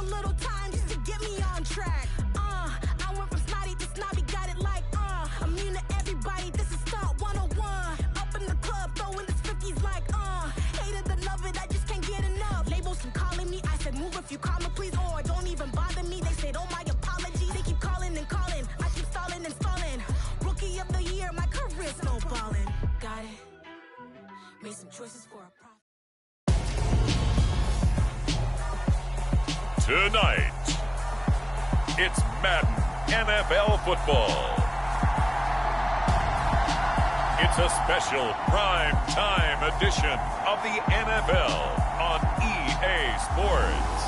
little time just to get me on track. I went from snotty to snobby, got it like, immune to everybody, this is stunt 101. Up in the club, throwing this 50s like, hate it, love it, I just can't get enough. Labels keep calling me, I said move if you call me please, or don't even bother me. They said, oh my apologies, they keep calling and calling, I keep stalling and stalling. Rookie of the year, my career snowballing. Got it, made some choices for a profit. Tonight, it's Madden NFL Football. It's a special prime time edition of the NFL on EA Sports.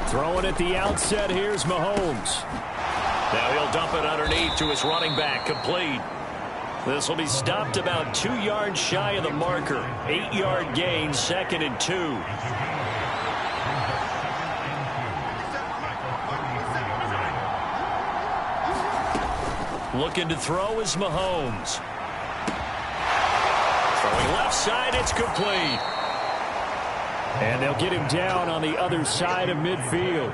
Throwing at the outset, here's Mahomes. Now he'll dump it underneath to his running back, complete. This will be stopped about 2 yards shy of the marker. 8-yard gain, 2nd and 2. Looking to throw is Mahomes. Throwing left side, it's complete. And they'll get him down on the other side of midfield.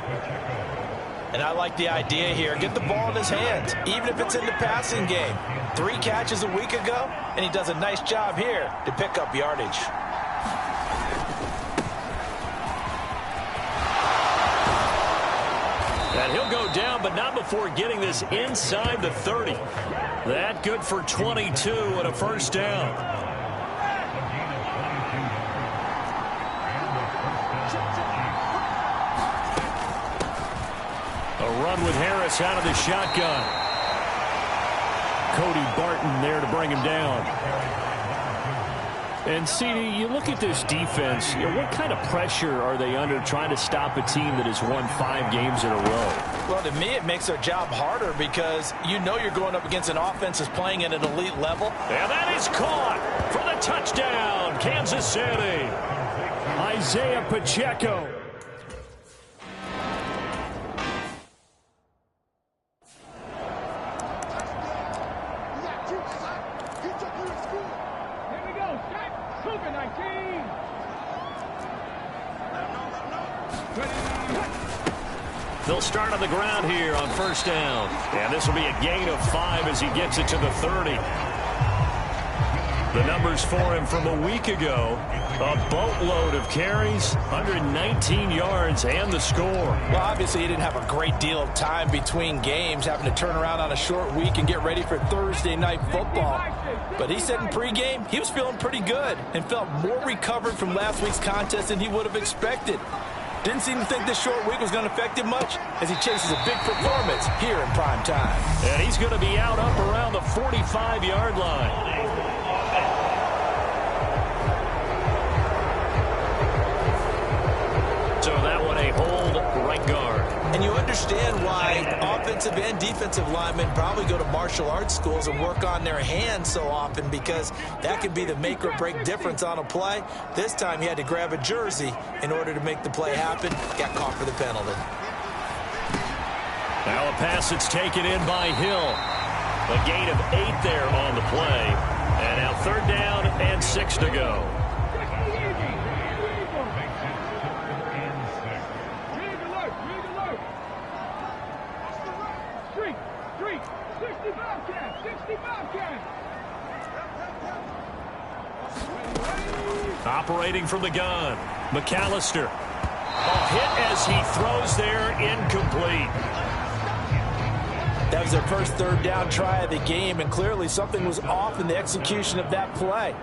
And I like the idea here. Get the ball in his hands, even if it's in the passing game. 3 catches a week ago, and he does a nice job here to pick up yardage. And he'll go down, but not before getting this inside the 30. That good for 22 and a first down. A run with Harris out of the shotgun. Cody Barton there to bring him down. And, CD, you look at this defense, what kind of pressure are they under trying to stop a team that has won 5 games in a row? Well, to me, it makes their job harder because you know you're going up against an offense that's playing at an elite level. And that is caught for the touchdown, Kansas City. Isaiah Pacheco. They'll start on the ground here on first down. And this will be a gain of 5 as he gets it to the 30. The numbers for him from a week ago, a boatload of carries, 119 yards, and the score. Well, obviously he didn't have a great deal of time between games, having to turn around on a short week and get ready for Thursday night football. But he said in pregame he was feeling pretty good and felt more recovered from last week's contest than he would have expected. Didn't seem to think this short week was going to affect him much as he chases a big performance here in prime time. And he's going to be out up around the 45-yard line. So that one a hold right guard. And you understand why offensive and defensive linemen probably go to martial arts schools and work on their hands so often, because that could be the make or break difference on a play. This time he had to grab a jersey in order to make the play happen. Got caught for the penalty. Now a pass that's taken in by Hill. A gain of 8 there on the play. And now 3rd down and 6 to go. Operating from the gun, McAllister. A hit as he throws there, incomplete. That was their first 3rd down try of the game, and clearly something was off in the execution of that play.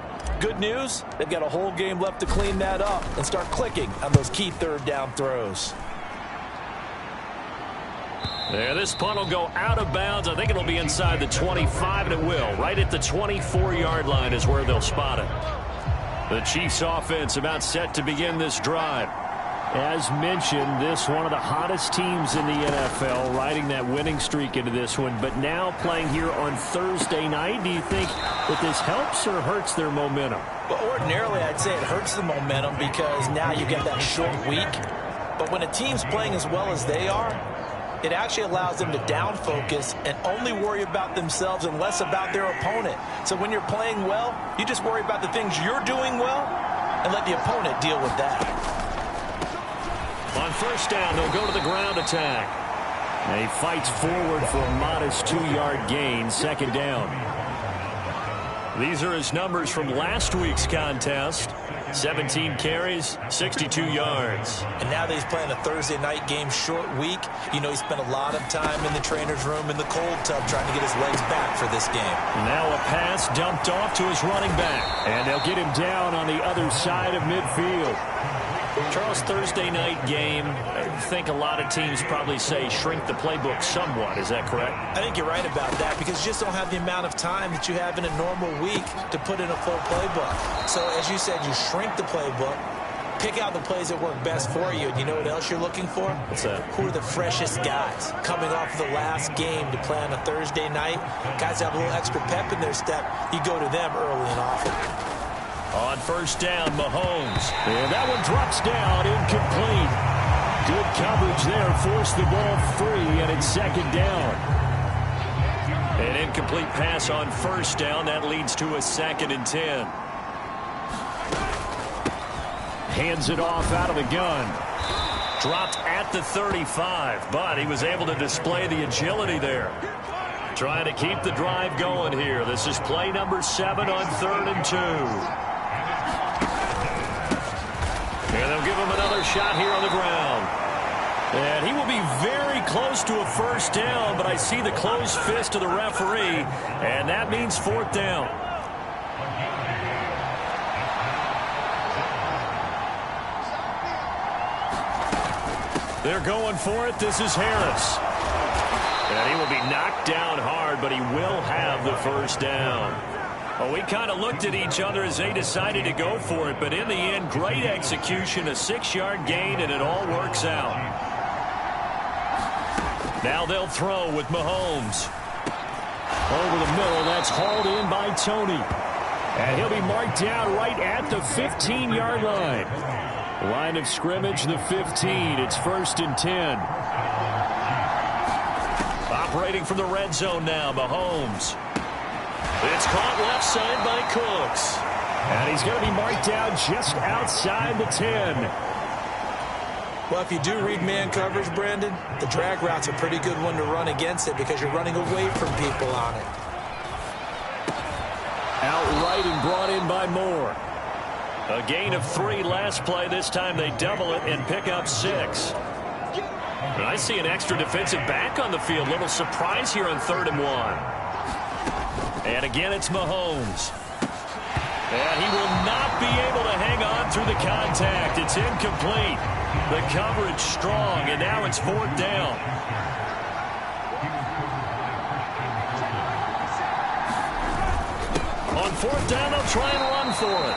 Good news, they've got a whole game left to clean that up and start clicking on those key 3rd down throws. There, this punt will go out of bounds. I think it'll be inside the 25, and it will. Right at the 24-yard line is where they'll spot it. The Chiefs offense about set to begin this drive. As mentioned, this one of the hottest teams in the NFL, riding that winning streak into this one, but now playing here on Thursday night. Do you think that this helps or hurts their momentum? Well, ordinarily, I'd say it hurts the momentum because now you get that short week. But when a team's playing as well as they are, it actually allows them to down focus and only worry about themselves and less about their opponent. So when you're playing well, you just worry about the things you're doing well and let the opponent deal with that. On first down, they'll go to the ground attack. And he fights forward for a modest 2-yard gain, second down. These are his numbers from last week's contest. 17 carries, 62 yards. And now that he's playing a Thursday night game, short week, you know he spent a lot of time in the trainer's room in the cold tub trying to get his legs back for this game. Now a pass dumped off to his running back. And they'll get him down on the other side of midfield. Charles, Thursday night game, I think a lot of teams probably say shrink the playbook somewhat. Is that correct? I think you're right about that because you just don't have the amount of time that you have in a normal week to put in a full playbook. So, as you said, you shrink the playbook, pick out the plays that work best for you, and you know what else you're looking for? What's that? Who are the freshest guys coming off of the last game to play on a Thursday night? Guys that have a little extra pep in their step, you go to them early and often. On first down, Mahomes. And that one drops down, incomplete. Good coverage there, forced the ball free, and it's second down. An incomplete pass on first down. That leads to a 2nd and 10. Hands it off out of the gun. Dropped at the 35, but he was able to display the agility there. Trying to keep the drive going here. This is play number 7 on 3rd and 2. And they'll give him another shot here on the ground. And he will be very close to a first down, but I see the closed fist of the referee, and that means 4th down. They're going for it. This is Harris. And he will be knocked down hard, but he will have the first down. Well, we kind of looked at each other as they decided to go for it, but in the end, great execution, a 6-yard gain, and it all works out. Now they'll throw with Mahomes. Over the middle, that's hauled in by Tony. And he'll be marked down right at the 15-yard line. Line of scrimmage, the 15. It's 1st and 10. Operating from the red zone now, Mahomes. It's caught left side by Cooks. And he's going to be marked down just outside the 10. Well, if you do read man coverage, Brandon, the drag route's a pretty good one to run against it because you're running away from people on it. Outright and brought in by Moore. A gain of 3 last play. This time they double it and pick up 6. And I see an extra defensive back on the field. Little surprise here on 3rd and 1. And again, it's Mahomes. And he will not be able to hang on through the contact. It's incomplete. The coverage strong, and now it's 4th down. On 4th down, they'll try and run for it.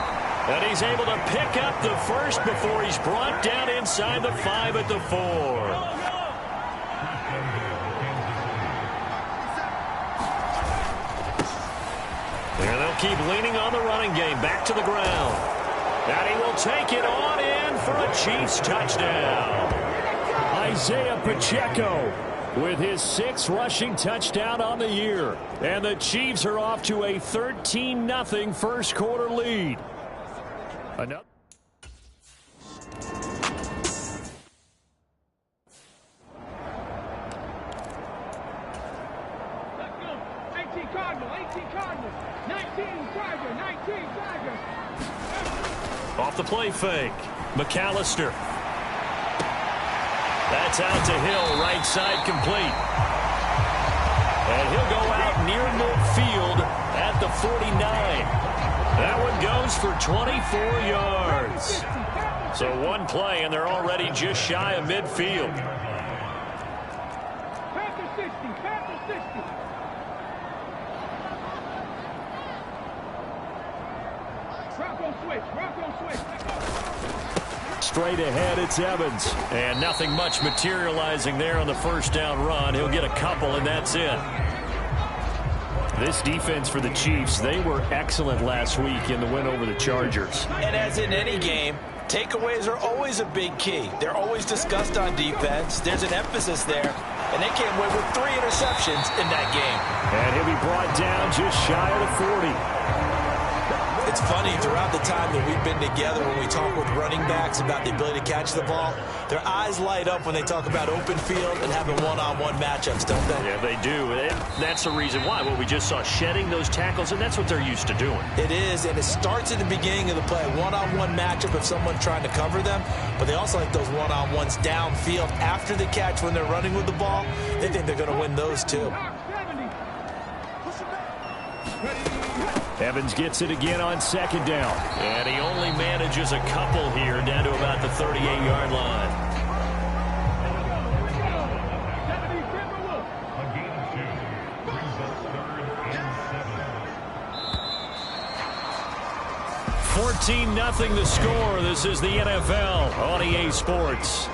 And he's able to pick up the first before he's brought down inside the 5 at the 4. And they'll keep leaning on the running game. Back to the ground. And he will take it on in for a Chiefs touchdown. Isaiah Pacheco with his 6th rushing touchdown on the year. And the Chiefs are off to a 13-0 first quarter lead. Another. Off the play fake. McAllister. That's out to Hill. Right side complete. And he'll go out near midfield at the 49. That one goes for 24 yards. So one play, and they're already just shy of midfield. Bronco switch. straight ahead. It's Evans. And nothing much materializing there on the first down run. He'll get a couple, and that's it. This defense for the Chiefs, they were excellent last week in the win over the Chargers. And as in any game, takeaways are always a big key. They're always discussed on defense. There's an emphasis there, and they came away with 3 interceptions in that game. And he'll be brought down just shy of the 40. It's funny, throughout the time that we've been together, when we talk with running backs about the ability to catch the ball, their eyes light up when they talk about open field and having one-on-one matchups, don't they? Yeah, they do. That's the reason why. What we just saw, shedding those tackles, and that's what they're used to doing. It is, and it starts at the beginning of the play. One-on-one matchup of someone trying to cover them, but they also like those one-on-ones downfield after the catch when they're running with the ball. They think they're going to win those too. Evans gets it again on second down. And he only manages a couple here, down to about the 38-yard line. $14-0 the score. This is the NFL on EA Sports.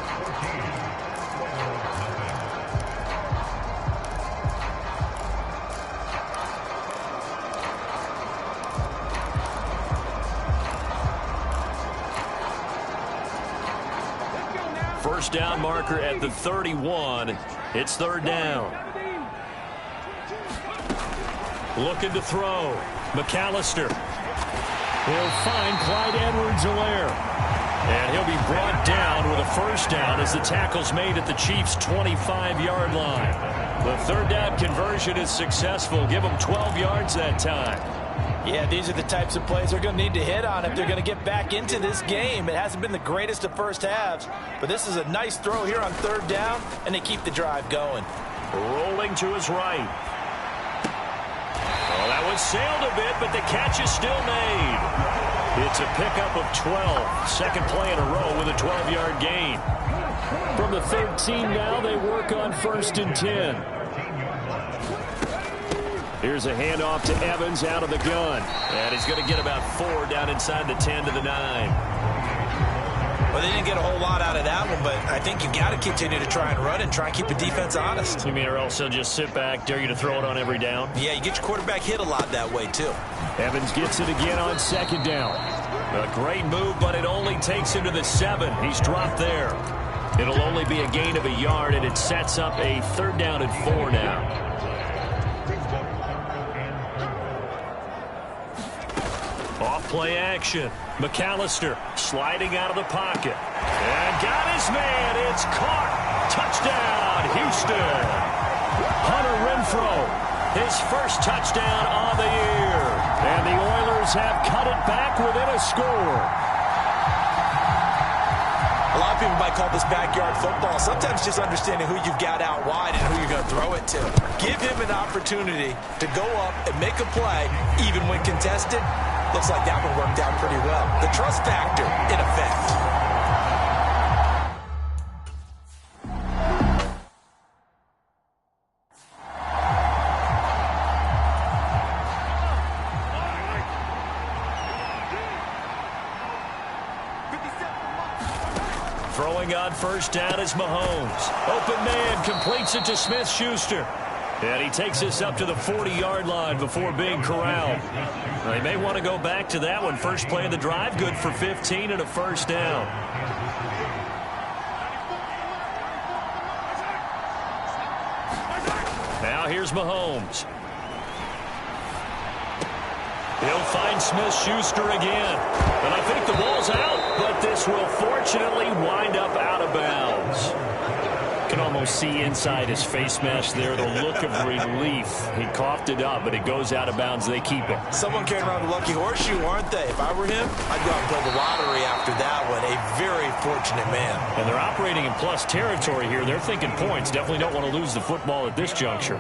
First down marker at the 31. It's third down. Looking to throw. McAllister. He'll find Clyde Edwards-Helaire. And he'll be brought down with a first down as the tackle's made at the Chiefs' 25-yard line. The third down conversion is successful. Give them 12 yards that time. Yeah, these are the types of plays they're going to need to hit on if they're going to get back into this game. It hasn't been the greatest of first halves, but this is a nice throw here on third down, and they keep the drive going. Rolling to his right. Well, that one sailed a bit, but the catch is still made. It's a pickup of 12. Second play in a row with a 12-yard gain. From the 13 now, they work on 1st and 10. Here's a handoff to Evans out of the gun. And he's going to get about 4 down inside the 10 to the 9. Well, they didn't get a whole lot out of that one, but I think you got to continue to try and run and try and keep the defense honest. You mean, or else they'll just sit back, dare you to throw it on every down? Yeah, you get your quarterback hit a lot that way, too. Evans gets it again on second down. A great move, but it only takes him to the 7. He's dropped there. It'll only be a gain of a yard, and it sets up a third down and 4 now. Off-play action. McAllister sliding out of the pocket. And got his man. It's caught. Touchdown, Houston. Hunter Renfrow, his first touchdown on the year. And the Oilers have cut it back within a score. A lot of people might call this backyard football. Sometimes just understanding who you've got out wide and who you're going to throw it to. Give him an opportunity to go up and make a play, even when contested. Looks like that one worked out pretty well. The trust factor in effect. Throwing on first down is Mahomes. Open man completes it to Smith-Schuster. And he takes us up to the 40-yard line before being corralled. They may want to go back to that one. First play of the drive, good for 15 and a first down. Now here's Mahomes. He'll find Smith-Schuster again. And I think the ball's out, but this will fortunately wind up out of bounds. You can almost see inside his face mesh there the look of relief. He coughed it up, but it goes out of bounds. They keep it. Someone carrying around a lucky horseshoe, aren't they? If I were him, I'd go out and play the lottery after that one. A very fortunate man. And they're operating in plus territory here. They're thinking points. Definitely don't want to lose the football at this juncture.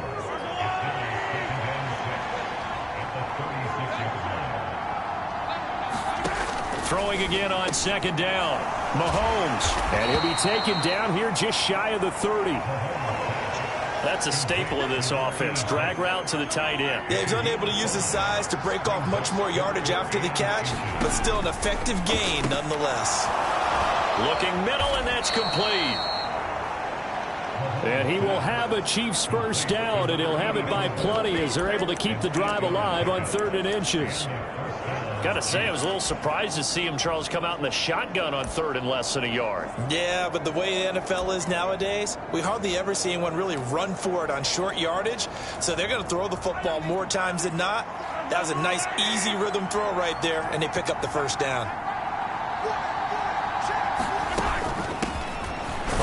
Throwing again on second down. Mahomes. And he'll be taken down here just shy of the 30. That's a staple of this offense. Drag route to the tight end. Yeah, he's unable to use his size to break off much more yardage after the catch, but still an effective gain nonetheless. Looking middle, and that's complete. And he will have a Chiefs first down, and he'll have it by plenty as they're able to keep the drive alive on 3rd and inches. Got to say, I was a little surprised to see him, Charles, come out in the shotgun on 3rd and less than a yard. Yeah, but the way the NFL is nowadays, we hardly ever see anyone really run for it on short yardage. So they're going to throw the football more times than not. That was a nice, easy rhythm throw right there, and they pick up the first down.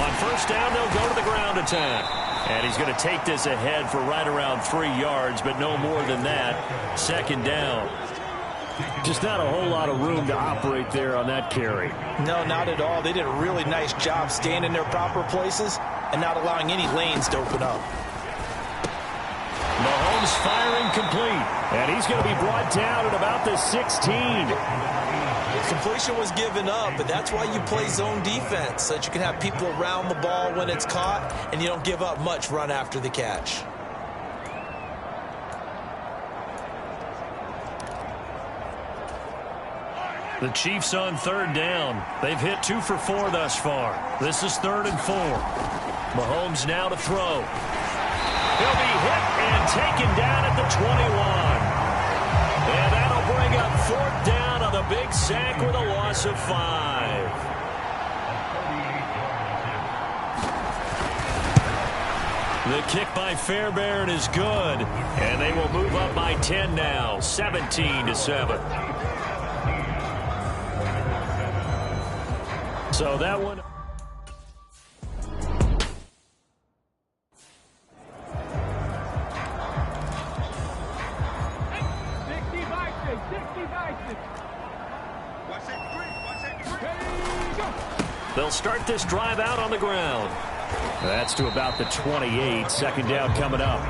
On first down, they'll go to the ground attack. And he's going to take this ahead for right around 3 yards, but no more than that. 2nd down. Just not a whole lot of room to operate there on that carry. No, not at all. They did a really nice job staying in their proper places and not allowing any lanes to open up. Mahomes firing complete. And he's going to be brought down at about the 16. Completion was given up, but that's why you play zone defense, so that you can have people around the ball when it's caught, and you don't give up much run after the catch. The Chiefs on 3rd down. They've hit 2 for 4 thus far. This is 3rd and 4. Mahomes now to throw. He'll be hit and taken down at the 21. And that'll bring up 4th down on the big sack with a loss of 5. The kick by Fairbairn is good. And they will move up by 10 now, 17-7. So that one. They'll start this drive out on the ground. That's to about the 28. 2nd down coming up.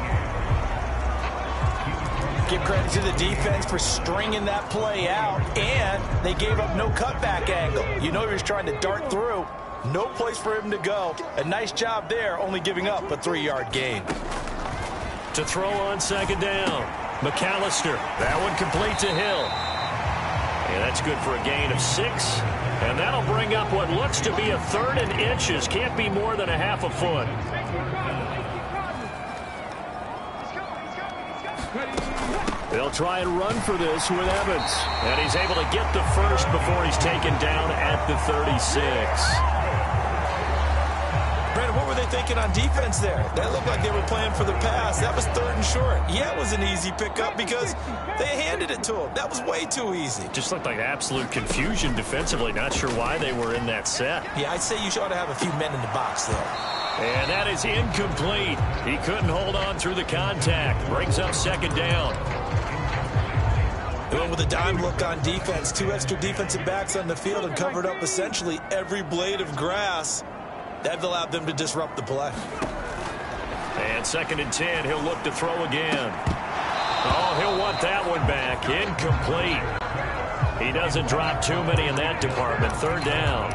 Give credit to the defense for stringing that play out, and they gave up no cutback angle. You know he was trying to dart through. No place for him to go. A nice job there, only giving up a 3-yard gain. To throw on 2nd down. McAllister. That one complete to Hill. And that's good for a gain of 6. And that'll bring up what looks to be a 3rd and inches. Can't be more than a half a foot. They'll try and run for this with Evans. And he's able to get the first before he's taken down at the 36. Brandon, what were they thinking on defense there? That looked like they were playing for the pass. That was 3rd and short. Yeah, it was an easy pickup because they handed it to him. That was way too easy. Just looked like absolute confusion defensively. Not sure why they were in that set. Yeah, I'd say you ought to have a few men in the box there. And that is incomplete. He couldn't hold on through the contact. Brings up 2nd down. They went with a dime look on defense. 2 extra defensive backs on the field and covered up essentially every blade of grass. That allowed them to disrupt the play. And 2nd and 10. He'll look to throw again. Oh, he'll want that one back. Incomplete. He doesn't drop too many in that department. 3rd down.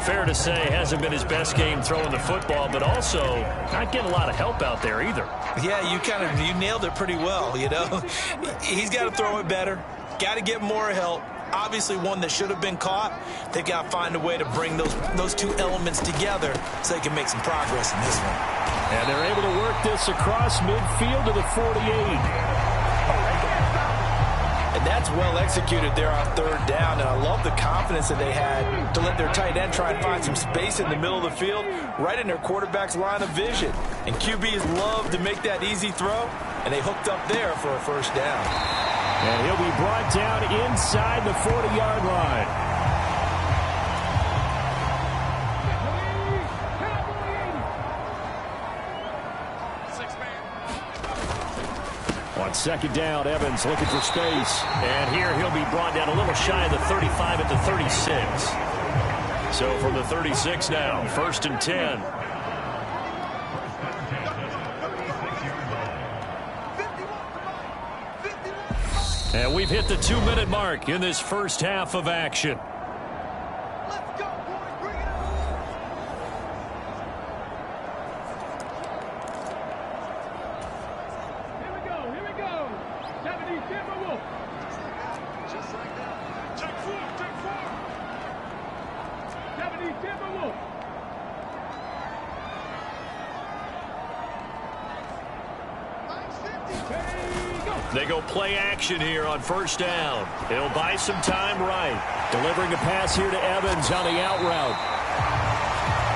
Fair to say, hasn't been his best game throwing the football, but also not getting a lot of help out there either. Yeah, you nailed it pretty well, you know. He's got to throw it better. Got to get more help. Obviously one that should have been caught. They've got to find a way to bring those 2 elements together so they can make some progress in this one. And they're able to work this across midfield to the 48. And that's well executed there on 3rd down. And I love the confidence that they had to let their tight end try and find some space in the middle of the field, right in their quarterback's line of vision. And QBs love to make that easy throw, and they hooked up there for a first down. And he'll be brought down inside the 40-yard line. On 2nd down, Evans looking for space. And here he'll be brought down a little shy of the 35 at the 36. So from the 36 now, 1st and 10. And we've hit the 2-minute mark in this first half of action. They go play action here on first down. He'll buy some time right. Delivering a pass here to Evans on the out route.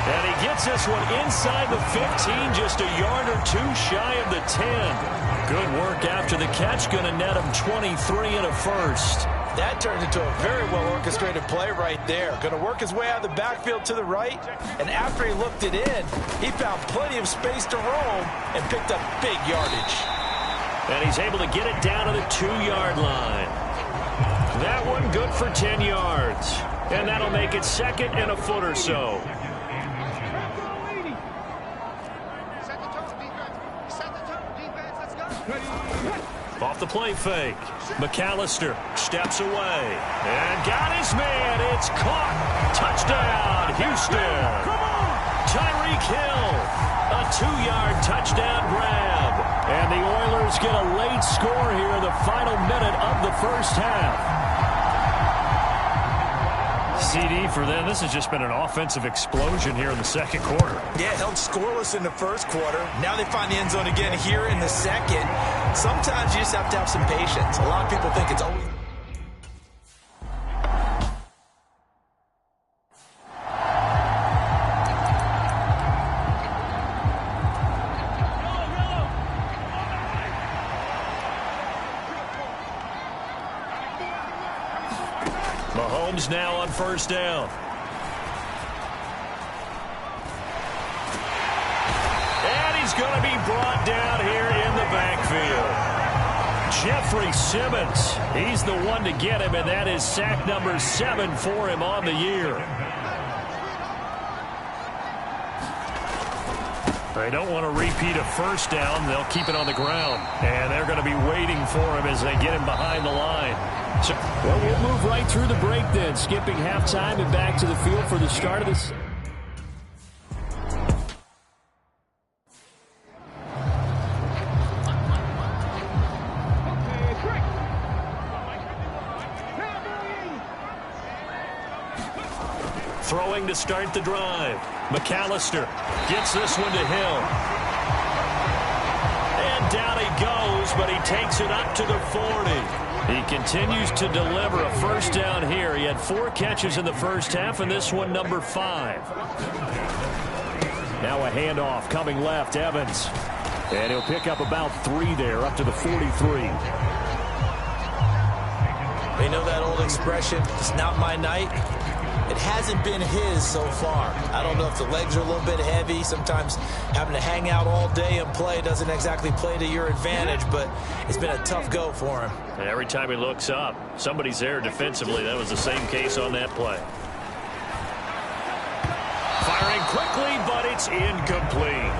And he gets this one inside the 15, just a yard or two shy of the 10. Good work after the catch, going to net him 23 and a first. That turns into a very well-orchestrated play right there. Going to work his way out of the backfield to the right, and after he looked it in, he found plenty of space to roam and picked up big yardage. And he's able to get it down to the 2-yard line. That one good for 10 yards. And that'll make it second and a foot or so. Off the play fake. McAllister steps away. And got his man. It's caught. Touchdown, Houston. Tyreek Hill. A 2-yard touchdown grab. And the Oilers get a late score here in the final minute of the first half. CD for them, this has just been an offensive explosion here in the second quarter. Yeah, held scoreless in the first quarter. Now they find the end zone again here in the second. Sometimes you just have to have some patience. A lot of people think it's always... Mahomes now on first down. And he's going to be brought down here in the backfield. Jeffrey Simmons, he's the one to get him, and that is sack number 7 for him on the year. They don't want to repeat a first down. They'll keep it on the ground. And they're going to be waiting for him as they get him behind the line. So, well, we'll move right through the break then, skipping halftime and back to the field for the start of this. Throwing to start the drive. McAllister gets this one to Hill. And down he goes, but he takes it up to the 40. He continues to deliver a first down here. He had 4 catches in the first half, and this one number 5. Now a handoff coming left, Evans. And he'll pick up about 3 there, up to the 43. You know that old expression, it's not my night? It hasn't been his so far. I don't know if the legs are a little bit heavy. Sometimes having to hang out all day and play doesn't exactly play to your advantage, but it's been a tough go for him. And every time he looks up, somebody's there defensively. That was the same case on that play. Firing quickly, but it's incomplete.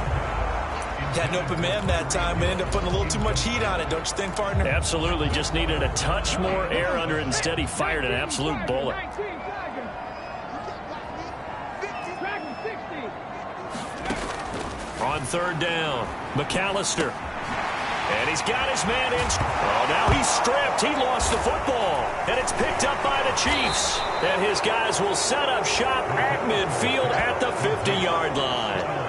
Had an open man that time and ended up putting a little too much heat on it, don't you think, partner? Absolutely. Just needed a touch more air under it. Instead, he fired an absolute bullet. On third down, McAllister. And he's got his man in. Oh, now he's stripped. He lost the football. And it's picked up by the Chiefs. And his guys will set up shop at midfield at the 50-yard line.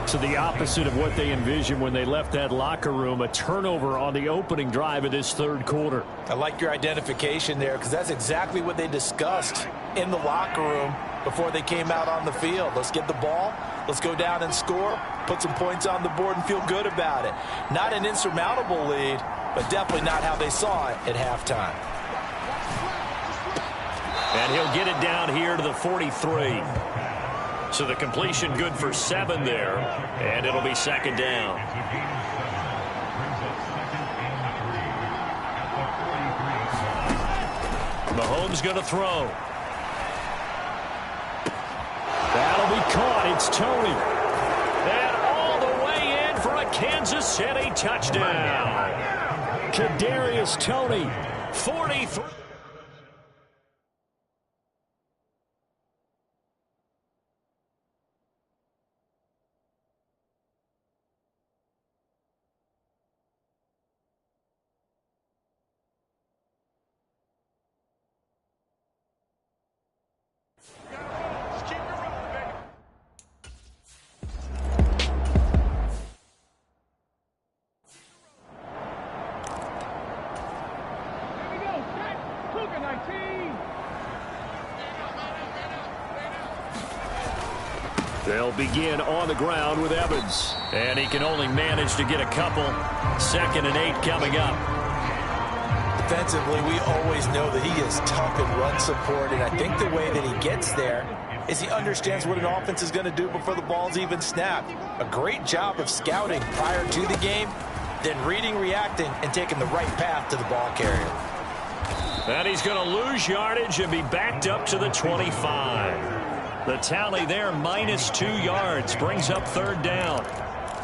So the opposite of what they envisioned when they left that locker room, a turnover on the opening drive of this third quarter. I like your identification there because that's exactly what they discussed in the locker room before they came out on the field. Let's get the ball. Let's go down and score, put some points on the board and feel good about it. Not an insurmountable lead, but definitely not how they saw it at halftime. And he'll get it down here to the 43. So the completion good for 7 there, and it'll be second down. Mahomes going to throw. That'll be caught. It's Tony. And all the way in for a Kansas City touchdown. Kadarius Toney, 43. They'll begin on the ground with Evans. And he can only manage to get a couple. 2nd and 8 coming up. Defensively, we always know that he is tough in run support, and I think the way that he gets there is he understands what an offense is going to do before the ball's even snapped. A great job of scouting prior to the game, then reading, reacting, and taking the right path to the ball carrier. And he's going to lose yardage and be backed up to the 25. The tally there, -2 yards, brings up 3rd down.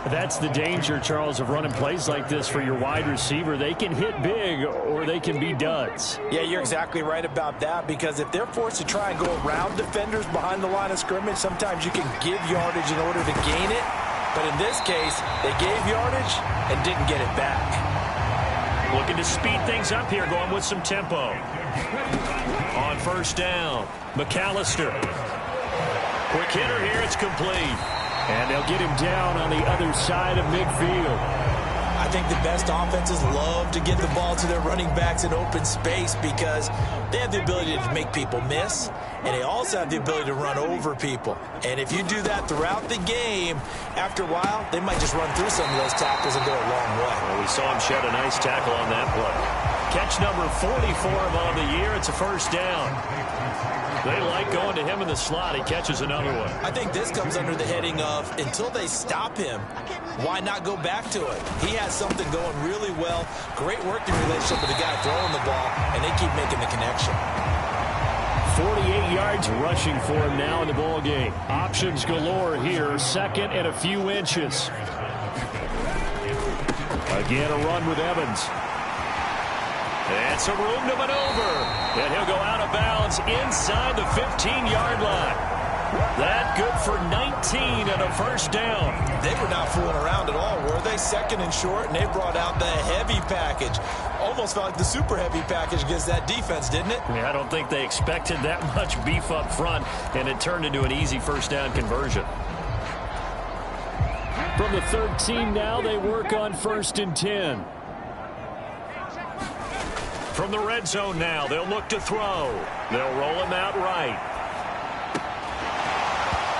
That's the danger, Charles, of running plays like this for your wide receiver. They can hit big or they can be duds. Yeah, you're exactly right about that, because if they're forced to try and go around defenders behind the line of scrimmage, sometimes you can give yardage in order to gain it. But in this case, they gave yardage and didn't get it back. Looking to speed things up here, going with some tempo. On 1st down, McAllister. Quick hitter here, it's complete. And they'll get him down on the other side of midfield. I think the best offenses love to get the ball to their running backs in open space because they have the ability to make people miss, and they also have the ability to run over people. And if you do that throughout the game, after a while, they might just run through some of those tackles and go a long way. Well, we saw him shed a nice tackle on that play. Catch number 44 on the year. It's a 1st down. They like going to him in the slot. He catches another one. I think this comes under the heading of, until they stop him, why not go back to it? He has something going really well. Great working relationship with the guy throwing the ball, and they keep making the connection. 48 yards rushing for him now in the ball game. Options galore here. 2nd and a few inches. Again, a run with Evans. And some room to maneuver. And he'll go out of bounds inside the 15-yard line. That good for 19 and a 1st down. They were not fooling around at all, were they? 2nd and short, and they brought out the heavy package. Almost felt like the super heavy package against that defense, didn't it? Yeah, I don't think they expected that much beef up front, and it turned into an easy 1st down conversion. From the 13 now, they work on 1st and 10. From the red zone now, they'll look to throw. They'll roll him out right.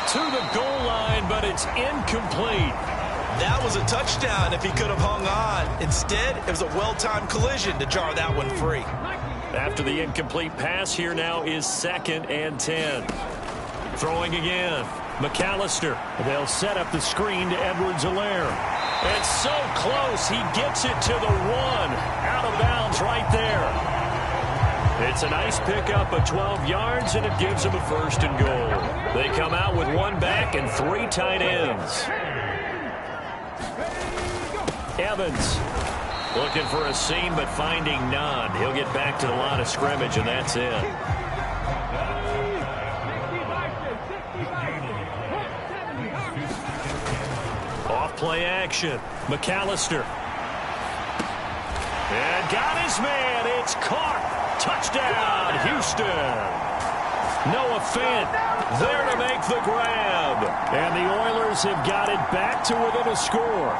To the goal line, but it's incomplete. That was a touchdown if he could have hung on. Instead, it was a well-timed collision to jar that one free. After the incomplete pass, here now is 2nd and 10. Throwing again. McAllister. They'll set up the screen to Edwards-Helaire. And so close, he gets it to the 1. Out of bounds right there. It's a nice pickup of 12 yards, and it gives them a 1st and goal. They come out with 1 back and 3 tight ends. Evans looking for a seam, but finding none. He'll get back to the line of scrimmage, and that's it. Off-play action. McAllister. And got his man. It's caught. Touchdown, Houston. Noah Fant there to make the grab. And the Oilers have got it back to within a score.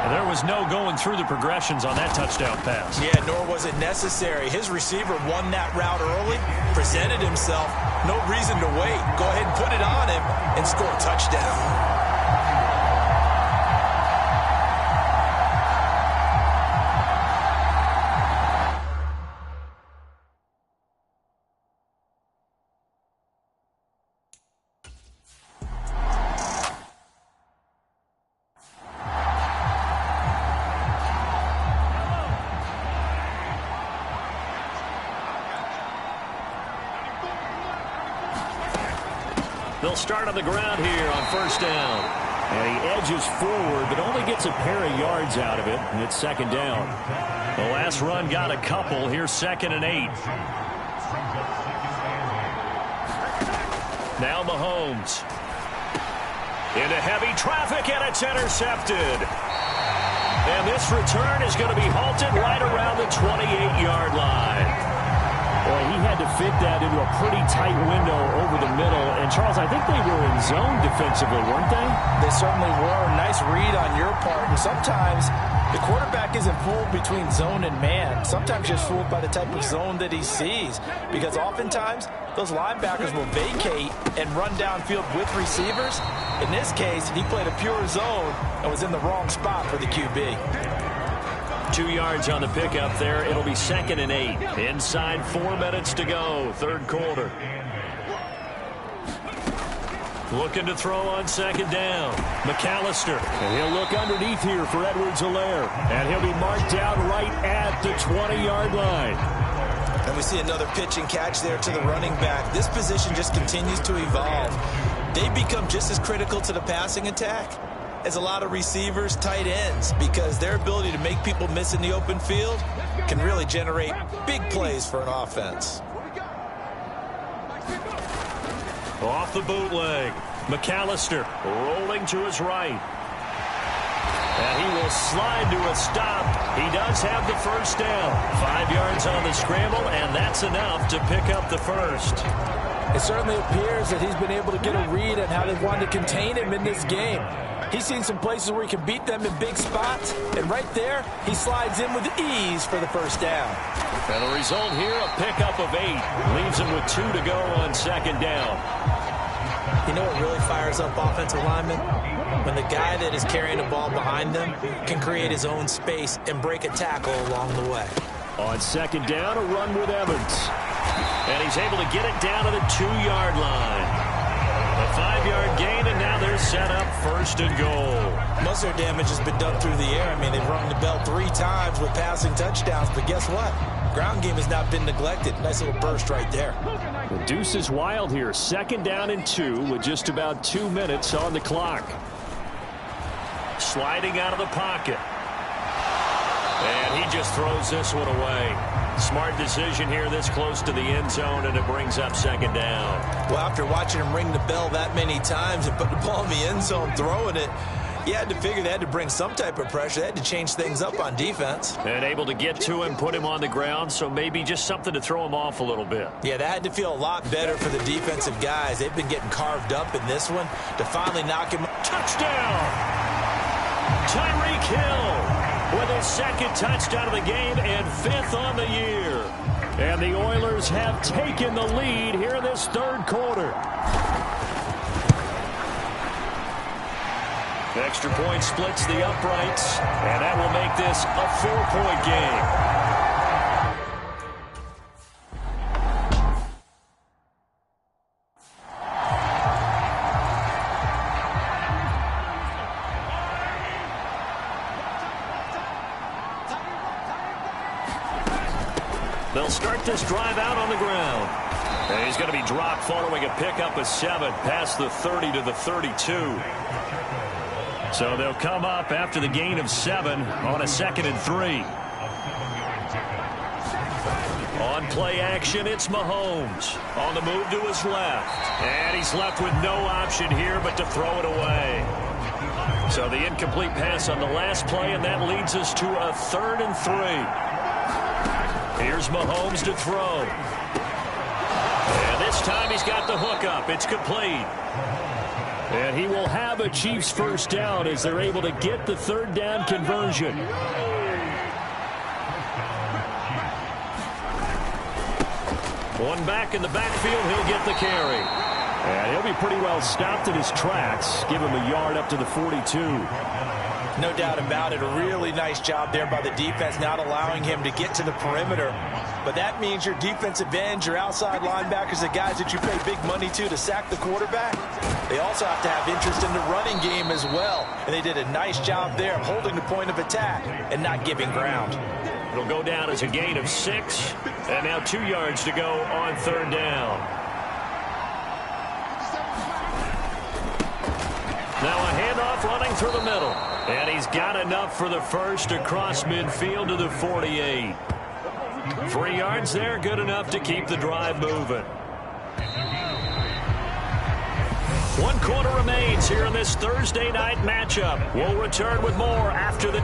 And there was no going through the progressions on that touchdown pass. Yeah, nor was it necessary. His receiver won that route early, presented himself. No reason to wait. Go ahead and put it on him and score a touchdown. They'll start on the ground here on 1st down. And he edges forward, but only gets a pair of yards out of it, and it's 2nd down. The last run got a couple. Here's 2nd and 8. Now Mahomes. Into heavy traffic, and it's intercepted. And this return is going to be halted right around the 28-yard line. Boy, he had to fit that into a pretty tight window over the middle and Charles, I think they were in zone defensively, weren't they? They certainly were. Nice read on your part. And sometimes the quarterback isn't fooled between zone and man. Sometimes just fooled by the type of zone that he sees. Because oftentimes, those linebackers will vacate and run downfield with receivers. In this case, he played a pure zone and was in the wrong spot for the QB. 2 yards on the pickup there. It'll be 2nd and 8. Inside 4 minutes to go, third quarter. Looking to throw on 2nd down. McAllister. And he'll look underneath here for Edwards-Helaire. And he'll be marked out right at the 20-yard line. And we see another pitch and catch there to the running back. This position just continues to evolve. They become just as critical to the passing attack as a lot of receivers, tight ends, because their ability to make people miss in the open field can really generate big plays for an offense. Off the bootleg. McAllister rolling to his right. And he will slide to a stop. He does have the first down. 5 yards on the scramble, and that's enough to pick up the first. It certainly appears that he's been able to get a read on how they've wanted to contain him in this game. He's seen some places where he can beat them in big spots, and right there, he slides in with ease for the first down. And the result here, a pickup of 8. Leaves him with 2 to go on 2nd down. You know what really fires up offensive linemen? When the guy that is carrying the ball behind them can create his own space and break a tackle along the way. On 2nd down, a run with Evans. And he's able to get it down to the 2-yard line. A 5-yard gain, and now they're set up 1st and goal. Most of their damage has been done through the air. I mean, they've rung the bell 3 times with passing touchdowns, but guess what? Ground game has not been neglected. Nice little burst right there. The deuce is wild here. 2nd down and 2 with just about 2 minutes on the clock. Sliding out of the pocket. And he just throws this one away. Smart decision here this close to the end zone, and it brings up 2nd down. Well, after watching him ring the bell that many times and put the ball in the end zone, throwing it, you had to figure they had to bring some type of pressure. They had to change things up on defense. And able to get to him, put him on the ground, so maybe just something to throw him off a little bit. Yeah, that had to feel a lot better for the defensive guys. They've been getting carved up in this one to finally knock him. Touchdown! Tyreek Hill with his 2nd touchdown of the game and 5th on the year. And the Oilers have taken the lead here in this 3rd quarter. Extra point splits the uprights, and that will make this a 4-point game. They'll start this drive out on the ground. And he's going to be dropped following a pickup of 7 past the 30 to the 32. So they'll come up after the gain of 7 on a 2nd and 3. On play action, it's Mahomes. On the move to his left. And he's left with no option here but to throw it away. So the incomplete pass on the last play, and that leads us to a 3rd and 3. Here's Mahomes to throw. And this time he's got the hook up. It's complete. And he will have a Chiefs first down as they're able to get the 3rd down conversion. One back in the backfield, he'll get the carry. And he'll be pretty well stopped in his tracks. Give him a yard up to the 42. No doubt about it. A really nice job there by the defense, not allowing him to get to the perimeter. But that means your defensive ends, your outside linebackers, the guys that you pay big money to sack the quarterback, they also have to have interest in the running game as well. And they did a nice job there of holding the point of attack and not giving ground. It'll go down as a gain of 6. And now 2 yards to go on 3rd down. Now a handoff running through the middle. And he's got enough for the first across midfield to the 48. 3 yards there, good enough to keep the drive moving. 1 quarter remains here in this Thursday night matchup. We'll return with more after the...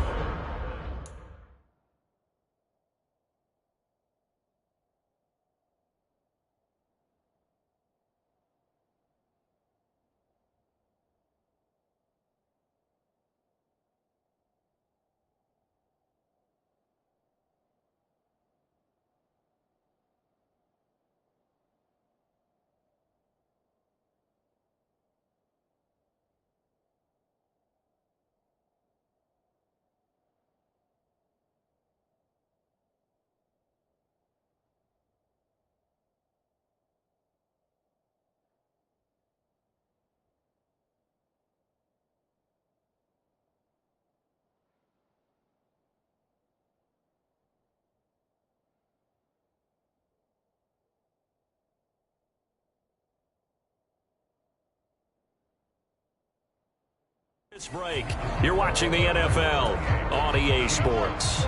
Break. You're watching the NFL on EA Sports.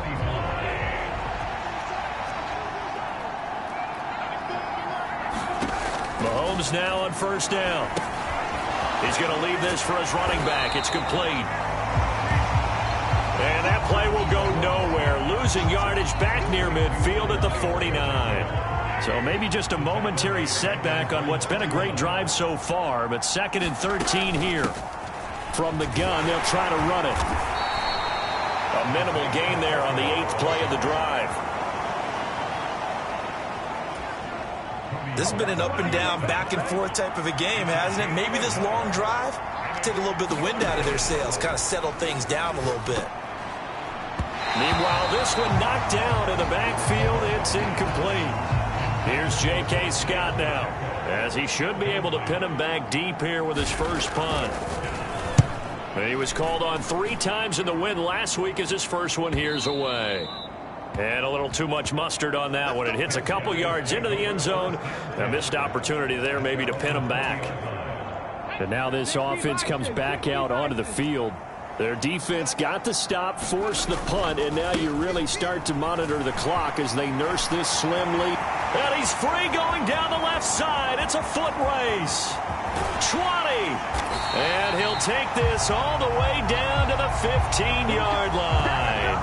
Mahomes now on first down. He's going to leave this for his running back. It's complete. And that play will go nowhere. Losing yardage back near midfield at the 49. So maybe just a momentary setback on what's been a great drive so far. But 2nd and 13 here. From the gun, they'll try to run it. A minimal gain there on the 8th play of the drive. This has been an up and down, back and forth type of a game, hasn't it? Maybe this long drive take a little bit of the wind out of their sails, kind of settle things down a little bit. Meanwhile, this one knocked down in the backfield. It's incomplete. Here's J.K. Scott now, as he should be able to pin him back deep here with his first punt. He was called on 3 times in the win last week as his first one here's away. And a little too much mustard on that one. It hits a couple yards into the end zone. A missed opportunity there maybe to pin him back. And now this offense comes back out onto the field. Their defense got the stop, forced the punt, and now you really start to monitor the clock as they nurse this slim lead. And he's free going down the left side. It's a foot race. 20. And he'll take this all the way down to the 15-yard line.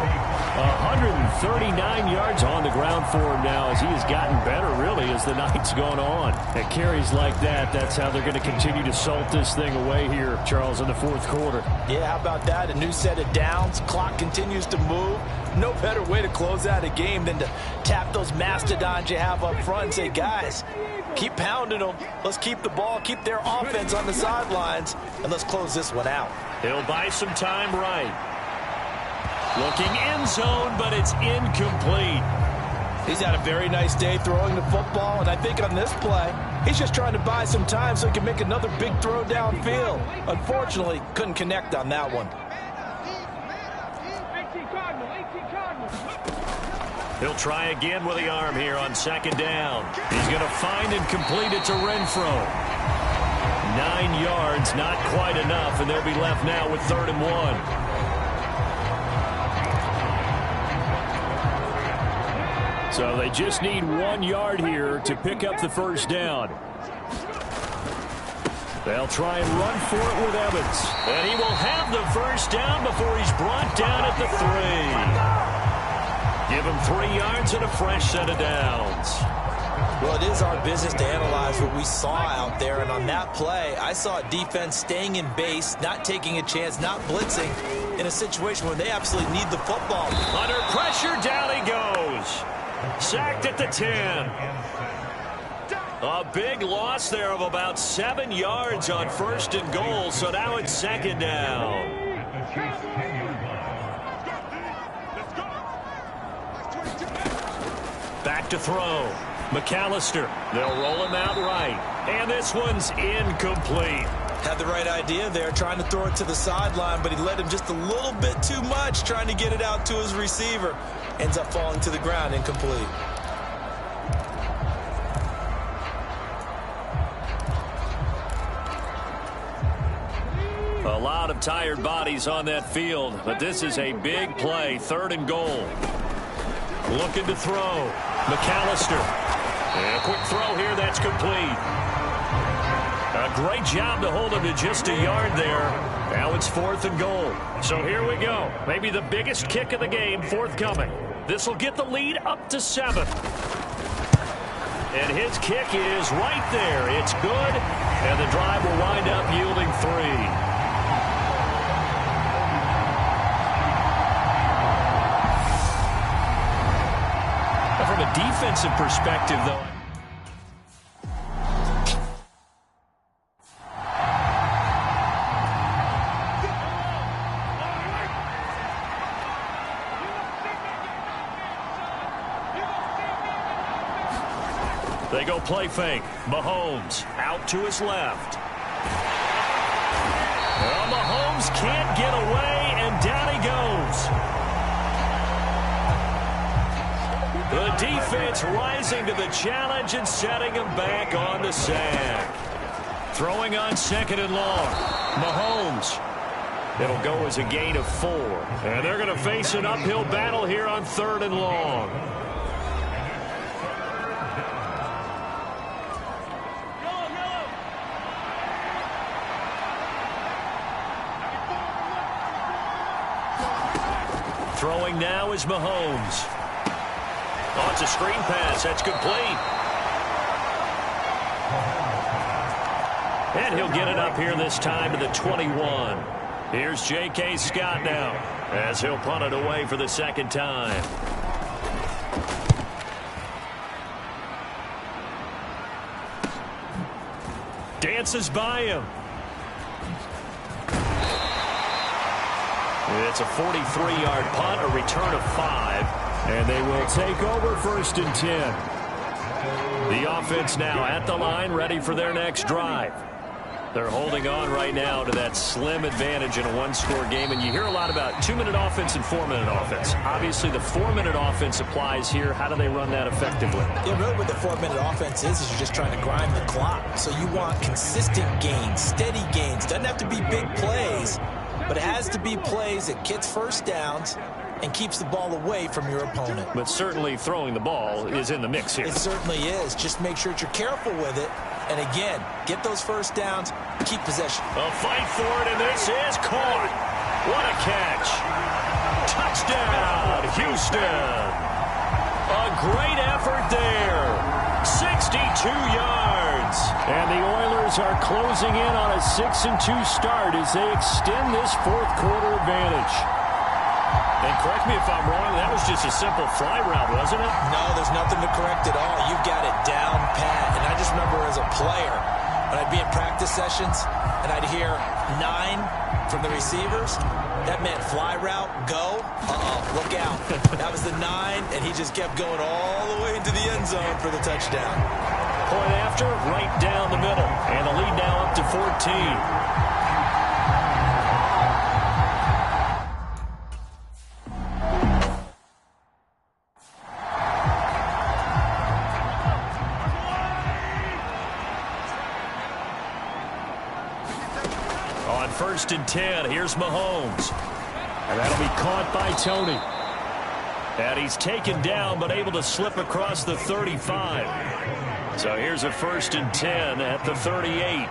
139 yards on the ground for him now as he has gotten better, really, as the night's gone on. And carries like that, that's how they're going to continue to salt this thing away here, Charles, in the 4th quarter. Yeah, how about that? A new set of downs. Clock continues to move. No better way to close out a game than to tap those mastodons you have up front and say, guys, keep pounding them. Let's keep the ball, keep their offense on the sidelines, and let's close this one out. He'll buy some time right. Looking end zone, but it's incomplete. He's had a very nice day throwing the football, and I think on this play, he's just trying to buy some time so he can make another big throw downfield. Unfortunately, couldn't connect on that one. He'll try again with the arm here on 2nd down. He's going to find and complete it to Renfro. 9 yards, not quite enough, and they'll be left now with 3rd and 1. So they just need 1 yard here to pick up the first down. They'll try and run for it with Evans. And he will have the first down before he's brought down at the 3. Give him 3 yards and a fresh set of downs. Well, it is our business to analyze what we saw out there. And on that play, I saw a defense staying in base, not taking a chance, not blitzing in a situation where they absolutely need the football. Under pressure, down he goes. Sacked at the 10. A big loss there of about 7 yards on 1st and goal, so now it's 2nd down. Back to throw. McAllister. They'll roll him out right. And this one's incomplete. Had the right idea there, trying to throw it to the sideline, but he led him just a little bit too much, trying to get it out to his receiver. Ends up falling to the ground, incomplete. A lot of tired bodies on that field, but this is a big play, 3rd and goal. Looking to throw. McAllister. And a quick throw here, that's complete. A great job to hold him to just a yard there. Now it's 4th and goal. So here we go. Maybe the biggest kick of the game forthcoming. This will get the lead up to 7. And his kick is right there. It's good. And the drive will wind up yielding 3. From a defensive perspective, though, they go play fake. Mahomes out to his left. Well, Mahomes can't get away, and down he goes. The defense rising to the challenge and setting him back on the sack. Throwing on 2nd and long. Mahomes. It'll go as a gain of 4. And they're going to face an uphill battle here on 3rd and long. Throwing now is Mahomes. Oh, it's a screen pass. That's complete. And he'll get it up here this time to the 21. Here's J.K. Scott now as he'll punt it away for the second time. Dances by him. It's a 43-yard punt, a return of 5. And they will take over 1st and 10. The offense now at the line, ready for their next drive. They're holding on right now to that slim advantage in a one-score game. And you hear a lot about 2-minute offense and 4-minute offense. Obviously, the 4-minute offense applies here. How do they run that effectively? Yeah, really what the 4-minute offense is you're just trying to grind the clock. So you want consistent gains, steady gains. Doesn't have to be big plays, but it has to be plays that gets first downs and keeps the ball away from your opponent. But certainly throwing the ball is in the mix here. It certainly is. Just make sure that you're careful with it. And again, get those first downs, keep possession. A fight for it, and this is caught. What a catch. Touchdown, Houston. A great effort there. 62 yards. And the Oilers are closing in on a 6-2 start as they extend this 4th quarter advantage. And correct me if I'm wrong, that was just a simple fly route, wasn't it? No, there's nothing to correct at all. You've got it down pat. And I just remember as a player, when I'd be in practice sessions and I'd hear 9 from the receivers, that meant fly route, go. Look out. That was the 9, and he just kept going all the way into the end zone for the touchdown. Point after, right down the middle. And the lead now up to 14. On 1st and 10, here's Mahomes. And that'll be caught by Tony. And he's taken down, but able to slip across the 35. So here's a 1st and 10 at the 38.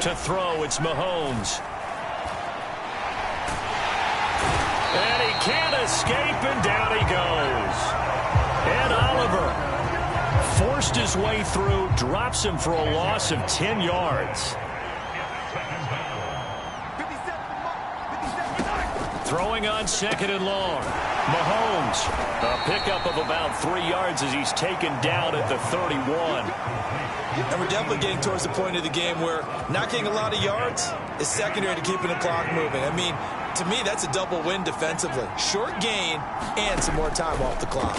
To throw, it's Mahomes. And he can't escape, and down he goes. And Oliver forced his way through, drops him for a loss of 10 yards. Throwing on 2nd and long. Mahomes, a pickup of about 3 yards as he's taken down at the 31. And we're definitely getting towards the point of the game where not getting a lot of yards is secondary to keeping the clock moving. I mean, to me, that's a double win defensively. Short gain and some more time off the clock.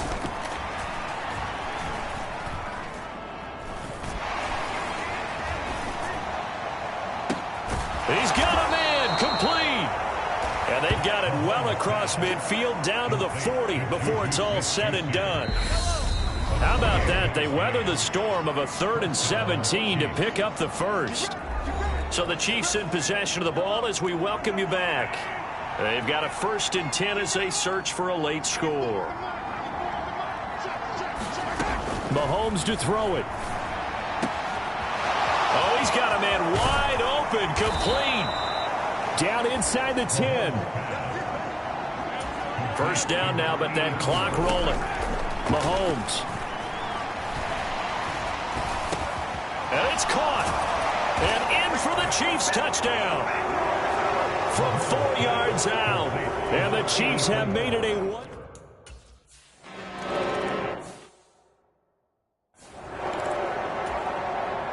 He's got a man complete. And they've got it well across midfield down to the 40 before it's all said and done. How about that? They weather the storm of a 3rd and 17 to pick up the first. So the Chiefs in possession of the ball as we welcome you back. They've got a 1st and 10 as they search for a late score. Mahomes to throw it. Oh, he's got a man wide open, complete. Down inside the 10. First down now, but that clock rolling. Mahomes. And it's caught. And in for the Chiefs touchdown. From 4 yards out. And the Chiefs have made it a 1.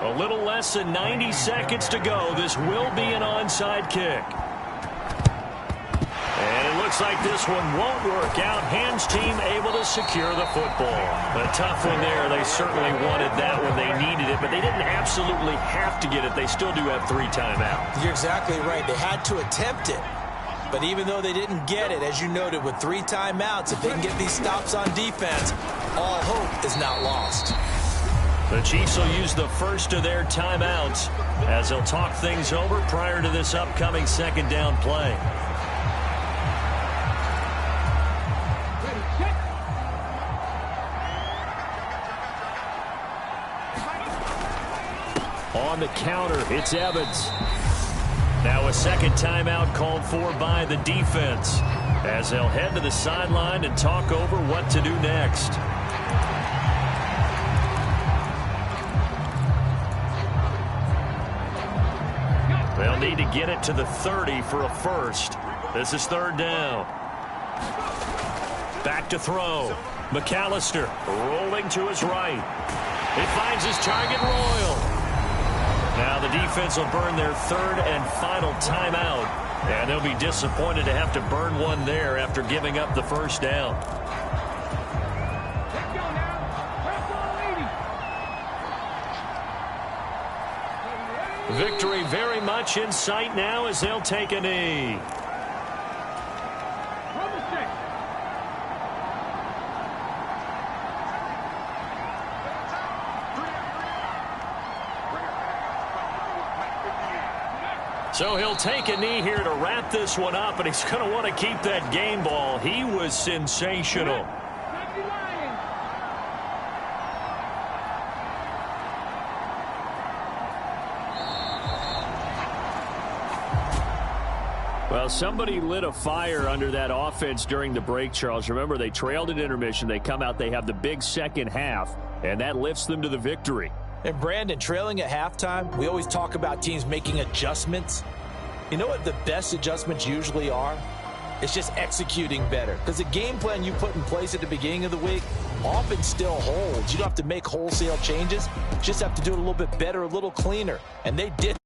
A little less than 90 seconds to go. This will be an onside kick. And it looks like this one won't work out. Hands team able to secure the football. A tough one there. They certainly wanted that when they needed it, but they didn't absolutely have to get it. They still do have 3 timeouts. You're exactly right. They had to attempt it. But even though they didn't get it, as you noted, with 3 timeouts, if they can get these stops on defense, all hope is not lost. The Chiefs will use the first of their timeouts as they'll talk things over prior to this upcoming second down play. On the counter, it's Evans. Now a second timeout called for by the defense as they'll head to the sideline and talk over what to do next. They'll need to get it to the 30 for a first. This is third down. Back to throw. McAllister rolling to his right. He finds his target, Royal. Now the defense will burn their third and final timeout, and they'll be disappointed to have to burn one there after giving up the first down. Victory very much in sight now as they'll take a knee. So he'll take a knee here to wrap this one up, and he's going to want to keep that game ball. He was sensational. Well, somebody lit a fire under that offense during the break, Charles. Remember, they trailed at intermission. They come out, they have the big second half, and that lifts them to the victory. And Brandon, trailing at halftime, we always talk about teams making adjustments. You know what the best adjustments usually are? It's just executing better. Because the game plan you put in place at the beginning of the week often still holds. You don't have to make wholesale changes. You just have to do it a little bit better, a little cleaner. And they did